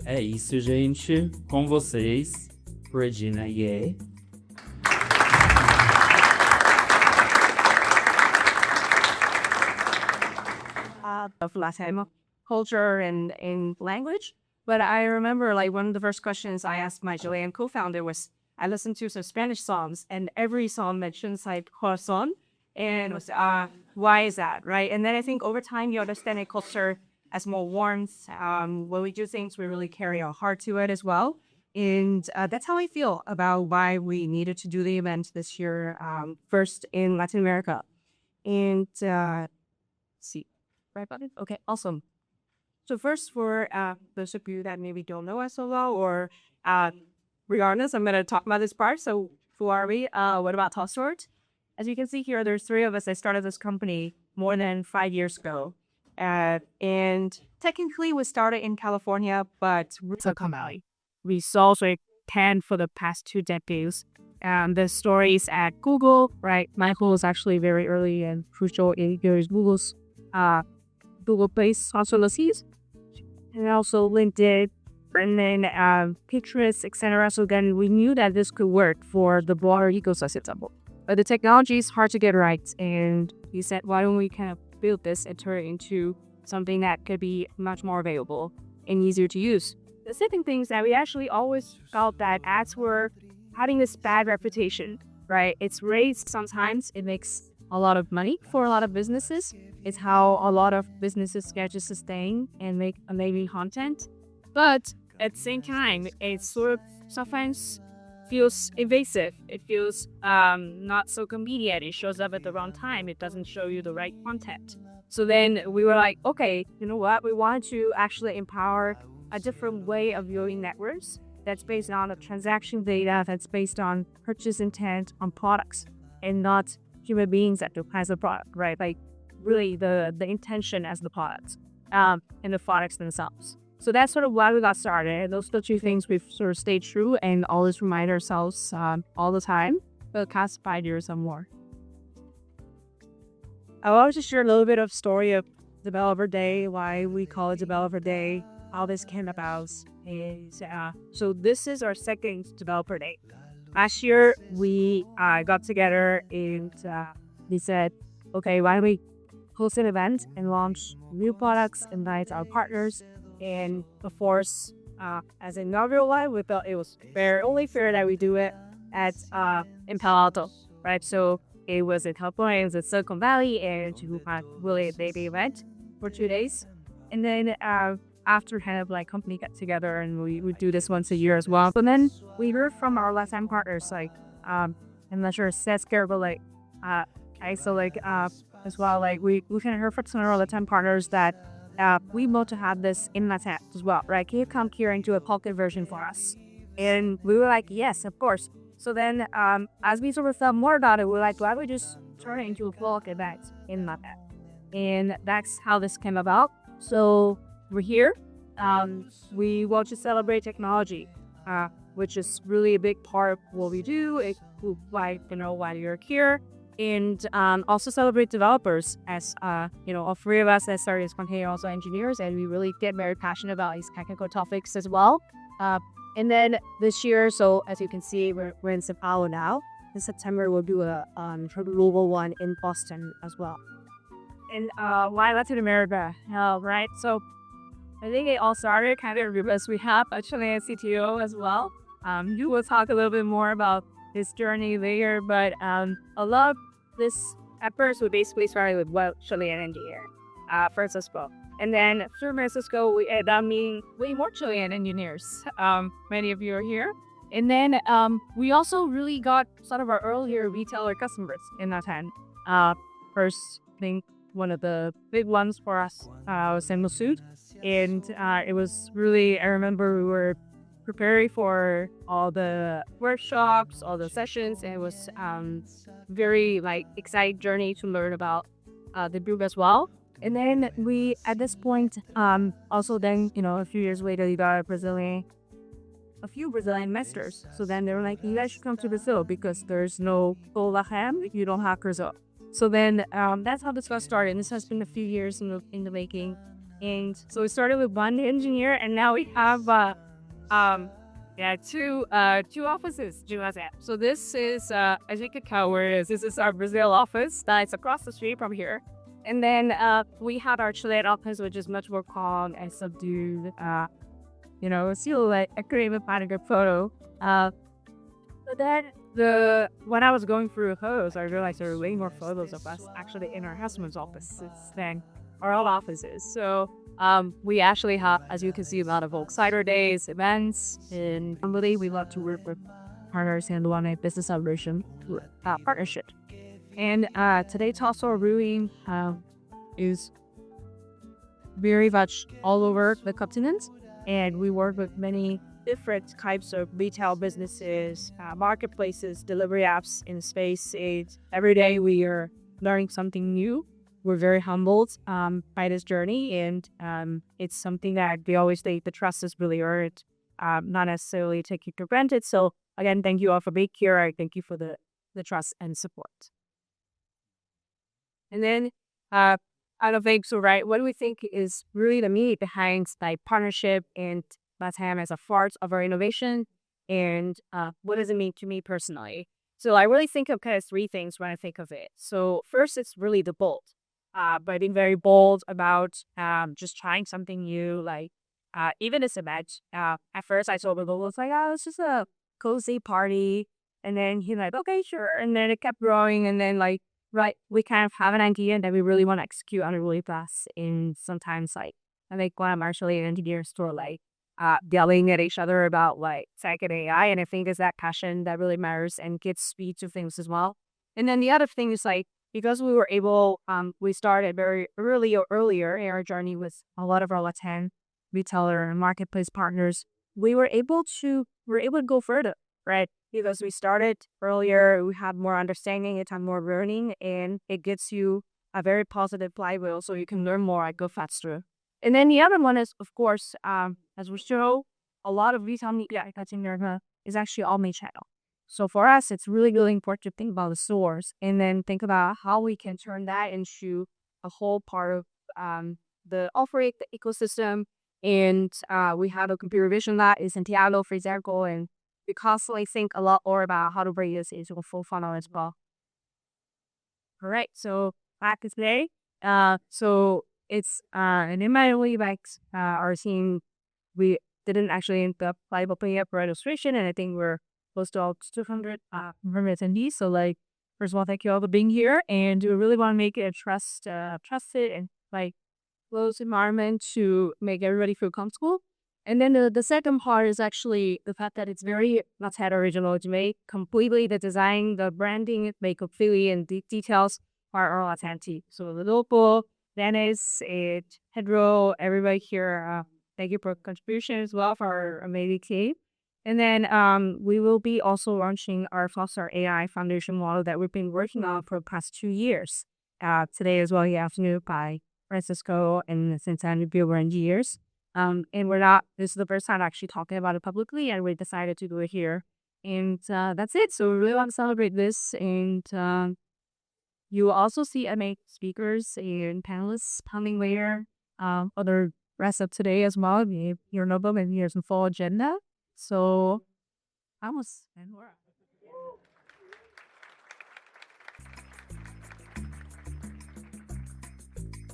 É isso, gente. Com vocês, Regina Ye. Of LATAM culture and language. But I remember like one of the first questions I asked my Chilean co-founder was, I listened to some Spanish songs and every song mentions like coração and was why is that, right? And then I think over time you understand a culture as more warmth. When we do things, we really carry our heart to it as well. And that's how I feel about why we needed to do the event this year, first in Latin America. And see. Right button? Okay, awesome. So first, for those of you that maybe don't know us so well, or regardless, I'm going to talk about this part. So who are we? What about Topsort? As you can see here, there's three of us. I started this company more than 5 years ago. And technically, we started in California, but Silicon Valley. We saw like 10 for the past 2 decades. The stories at Google, right? Michael was actually very early and crucial in Google's Google Place policies, and also LinkedIn, and then Pinterest, etc. So again, we knew that this could work for the broader ecosystem. But the technology is hard to get right, and we said, why don't we kind of build this and turn it into something that could be much more available and easier to use. The second thing is that we actually always felt that ads were having this bad reputation, right? It's raised sometimes, it makes a lot of money for a lot of businesses. It's how a lot of businesses get to sustain and make amazing content. But at the same time, it sort of sometimes feels invasive. It feels not so convenient. It shows up at the wrong time. It doesn't show you the right content. So then we were like, okay, you know what? We want to actually empower a different way of viewing networks that's based on the transaction data, that's based on purchase intent on products, and not human beings that as a product, right? Like really the intention as the product and the products themselves. So that's sort of why we got started. Those are the two things we've sort of stayed true and always remind ourselves all the time for the past 5 years or more. I wanted to share a little bit of story of Developer Day, why we call it Developer Day, how this came about. So this is our second Developer Day. Last year, we got together and we said, okay, why don't we host an event and launch new products, invite our partners, and of course, as an inaugural one, we felt it was only fair that we do it at in Palo Alto, right? So it was in California, it was in Silicon Valley, and we had really a big event for 2 days. And then after kind of like company get together, and we would do this once a year as well. So then we heard from our LATAM partners, like I'm not sure says care, but like ISO like as well, like we kind of heard from some of our LATAM partners that we want to have this in LATAM as well, right? Can you come here and do a pocket version for us? And we were like, yes, of course. So then as we sort of thought more about it, we were like, why don't we just turn it into a vlog event in LATAM? And that's how this came about. So we're here. We want to celebrate technology, which is really a big part of what we do. Why you're here, and also celebrate developers. As all 3 of us that started as spontaneous also engineers, and we really get very passionate about these technical topics as well. And then this year, so as you can see, we're in São Paulo now. In September, we'll do a global one in Boston as well. And why Latin America? Right, so I think it all started kind of because we have actually a CTO as well. You will talk a little bit more about his journey later, but a lot of this at first we basically started with one Chilean engineer first as well. And then through Mexico, we ended up meeting way more Chilean engineers. Many of you are here. And then we also really got sort of our earlier retailer customers in LATAM. First, I think one of the big ones for us was in Masud. And it was really, I remember we were preparing for all the workshops, all the sessions, and it was very like exciting journey to learn about the group as well. And then we, at this point, also then, a few years later, we got a few Brazilian investors. So then they were like, you guys should come to Brazil because there's no Ham, you don't have Brazil. So then that's how this got started. And this has been a few years in the making. And so we started with one engineer, and now we have two offices. So this is as you could tell, where this is our Brazil office that's across the street from here. And then we had our Chilean office, which is much more calm and subdued. Still like I couldn't even find a good photo. But then when I was going through photos, I realized there were way more photos of us actually in our husband's offices than our own offices. So we actually have, as you can see, a lot of Cider days, events, and normally we love to work with partners and on a business operation partnership. And today Topsort really is very much all over the continent, and we work with many different types of retail businesses, marketplaces, delivery apps in space. Every day we are learning something new. We're very humbled by this journey, and it's something that we always think the trust is really earned, not necessarily taken for granted. So again, thank you all for being here. I thank you for the trust and support. And then I don't think so, right? What do we think is really the meaning behind like partnership and LATAM as a part of our innovation, and what does it mean to me personally? So I really think of kind of three things when I think of it. So first, it's really the bold, by being very bold about just trying something new. Like even this event, at first I told people, it's like, oh, it's just a cozy party, and then he's like, okay, sure, and then it kept growing, and then like, right, we kind of have an idea that we really want to execute on it really fast. And sometimes like I think when I'm actually an engineer store, like yelling at each other about like tech and AI. And I think it's that passion that really matters and gives speed to things as well. And then the other thing is like, because we were able, we started very earlier in our journey with a lot of our LATAM retailer and marketplace partners, we were able to go further, right? Because we started earlier, we had more understanding, it had more learning, and it gets you a very positive flywheel so you can learn more and go faster. And then the other one is, of course, as we show, a lot of retail media in Latin America is actually omnichannel. So for us, it's really, really important to think about the stores and then think about how we can turn that into a whole part of the offering, the ecosystem. And we have a computer vision lab in Santiago, for example, and we constantly think a lot more about how to bring this into a full funnel as well. All right, so back to today. So it's and in my way back, our team, we didn't actually end up live opening up for registration, and I think we're close to all 200 attendees. So like, first of all, thank you all for being here, and we really want to make it a trusted and like close environment to make everybody feel comfortable. And then the second part is actually the fact that it's very LATAM original. It's made completely, the design, the branding, made completely, and the details are all LATAM team. So the logo, Dennis, Pedro, everybody here, thank you for contribution as well for our amazing team. And then we will be also launching our Foster AI foundation model that we've been working on for the past 2 years. Today as well, afternoon by Francisco and Santana Builder engineers. And this is the first time actually talking about it publicly, and we decided to do it here. And that's it. So we really want to celebrate this. And you will also see amazing speakers and panelists coming later, other rest of today as well. Your notebook and here's a full agenda. So vamos.